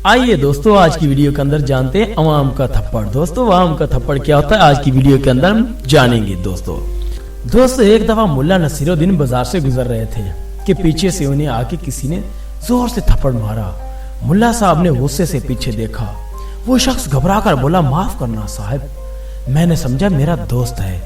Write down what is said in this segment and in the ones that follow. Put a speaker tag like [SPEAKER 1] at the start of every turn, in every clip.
[SPEAKER 1] आइए दोस्तों आज की वीडियो के अंदर जानते हैं अवाम का थप्पड़। दोस्तों अवाम का थप्पड़ क्या होता है आज की वीडियो के अंदर हम जानेंगे। दोस्तों एक दफा मुल्ला नसीरुद्दीन बाजार से गुजर रहे थे कि पीछे से उन्हें आके किसी ने जोर से थप्पड़ मारा। मुल्ला साहब ने गुस्से से पीछे देखा। वो शख्स घबरा कर बोला, माफ करना साहब, मैंने समझा मेरा दोस्त है।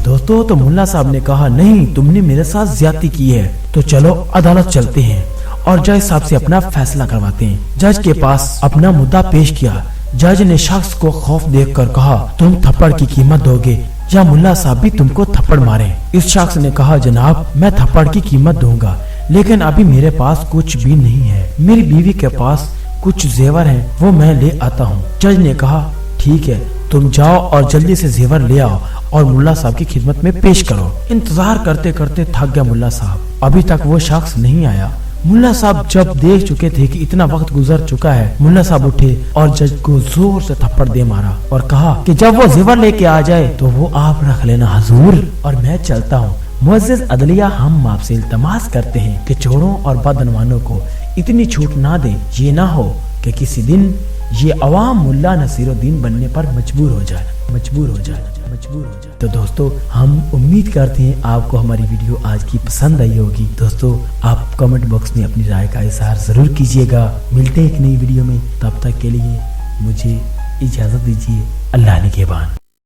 [SPEAKER 1] दोस्तों तो मुल्ला साहब ने कहा, नहीं तुमने मेरे साथ ज्यादती की है, तो चलो अदालत चलते हैं और जज साहब से अपना फैसला करवाते हैं। जज के पास अपना मुद्दा पेश किया। जज ने शख्स को खौफ देखकर कहा, तुम थप्पड़ की कीमत दोगे या मुल्ला साहब भी तुमको थप्पड़ मारे। इस शख्स ने कहा, जनाब मैं थप्पड़ की कीमत दूंगा, लेकिन अभी मेरे पास कुछ भी नहीं है। मेरी बीवी के पास कुछ जेवर हैं, वो मैं ले आता हूँ। जज ने कहा, ठीक है, तुम जाओ और जल्दी से जेवर ले आओ और मुल्ला साहब की खिदमत में पेश करो। इंतजार करते करते थक गया मुल्ला साहब, अभी तक वो शख्स नहीं आया। मुल्ला साहब जब देख चुके थे कि इतना वक्त गुजर चुका है, मुल्ला साहब उठे और जज को जोर से थप्पड़ दे मारा और कहा कि जब वो जेवर लेके आ जाए तो वो आप रख लेना हुजूर, और मैं चलता हूँ। मुअज़्ज़िज़ अदलिया, हम आपसे इल्तमास करते हैं कि चोरों और बदनवानों को इतनी छूट ना दे, ये ना हो कि किसी दिन ये अवाम मुल्ला नसीरुद्दीन बनने पर मजबूर हो जाए। तो दोस्तों हम उम्मीद करते हैं आपको हमारी वीडियो आज की पसंद आई होगी। दोस्तों आप कमेंट बॉक्स में अपनी राय का इज़हार जरूर कीजिएगा। मिलते हैं एक नई वीडियो में, तब तक के लिए मुझे इजाजत दीजिए। अल्लाह निगहबान।